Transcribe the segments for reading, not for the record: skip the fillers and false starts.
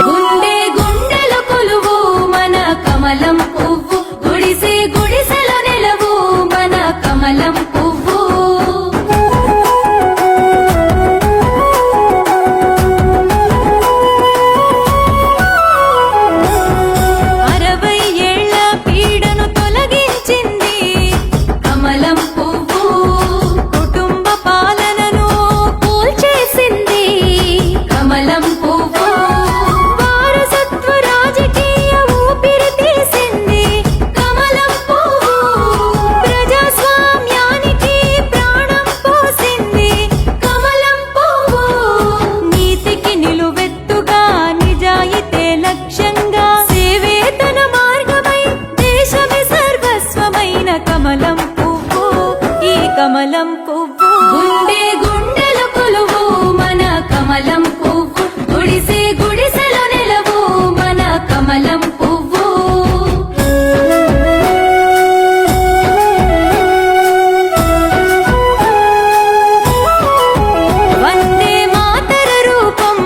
గుండె గుండెల కొలువు మన కమలం పువ్వు గుడిసె గుడిసెల నెలవు మన కమలం పువ్వు కమలం పువ్వు గుండె గుండెల కొలువు మన కమలం పువ్వు గుడిసె గుడిసెల నెలవు మన కమలం పువ్వు వందే మాతర రూపం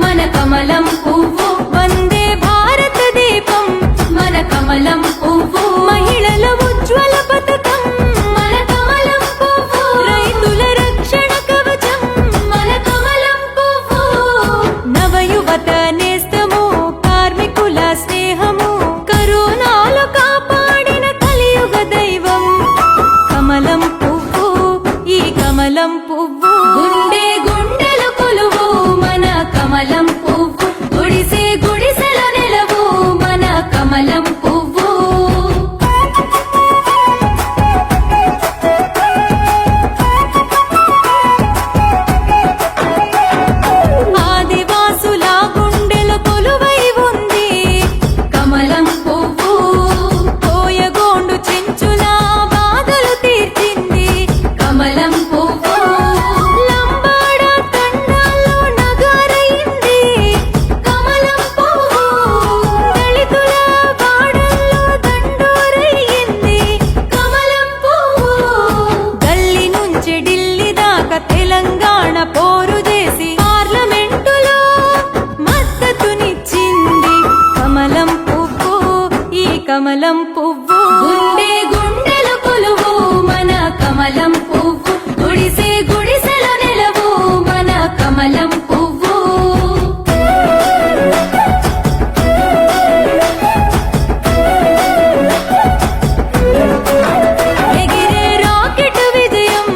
మన కమలం పువ్వు వందే భారత దీపం మన కమలం పువ్వు మహిళల ఉజ్వల పథకం స్నేహము కరోనాలో కాపాడిన కలియుగ దైవం కమలం పువ్వు ఈ కమలం పువ్వు గుండె గుండెల కొలువు మన కమలం పువ్వు గుడిసె గుడిసెల నెలవు మన కమలం పువ్వు ఆదివాసుల గుండెల కొలువై ఉంది కమలం పువ్వు కోయగోండు చెంచుల బాధలు తీర్చింది కమలం పువ్వు లంబాడ తండాల్లో నగారైంది కమలం పువ్వు దళితుల వాడల్లో దండోరయ్యింది కమలం పువ్వు గల్లీ నుంచి ఢిల్లీ దాకా తెలంగాణ పోరు చేసి పార్లమెంటులో మద్దతునిచ్చింది కమలం పువ్వు ఈ కమలం పువ్వు గుండె గుండెల కొలువు మన కమలం పువ్వు గుడిసె గుడిసెల నెలవు మన కమలం పువ్వు ఎగిరే రాకెట్ విజయం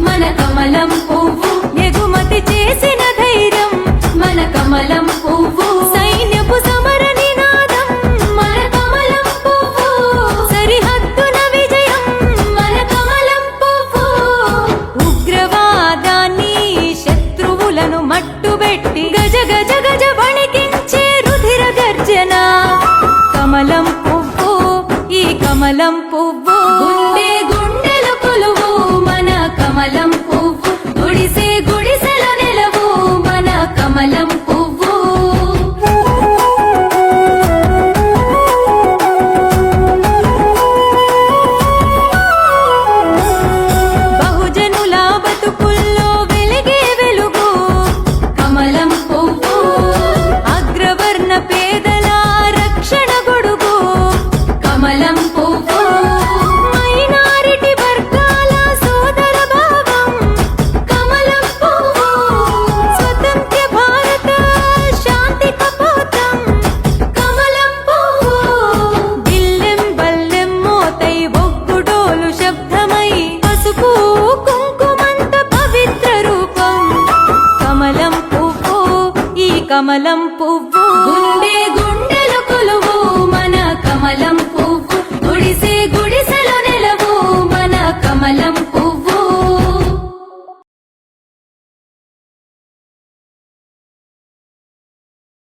మన కమలం పువ్వు ఎగుమతి చేసిన ధైర్యం మన కమలం పువ్వు సైన్యపు సమర నినాదం మన కమలం పువ్వు సరిహద్దున విజయం మన కమలం పువ్వు ఉగ్రవాదాన్ని శత్రువులను మట్టుబెట్టి గజ గజ గజ వణికించే రుధిర గర్జన కమలం పువ్వు ఈ కమలం పువ్వు గుండె గుండెల కొలువు మన కమలం పువ్వు గుడిసె గుడిసెల నెలవు మన కమలం పువ్వు బహుజనుల బతుకుల్లో వెలిగే వెలుగు కమలం పువ్వు అగ్రవర్ణ పేదల రక్షణ గొడుగు కమలం పువ్వు మైనారిటీ వర్గాల సోదర భావం కమలం పువ్వు స్వతంత్ర భారత శాంతి కపోతం కమలం పువ్వు బిల్లెం బల్లెం మోతై ఒగ్గుడోలు శబ్దమై పసుపు కుంకుమంత పవిత్ర రూపం కమలం పువ్వు ఈ కమలం పువ్వు గుండె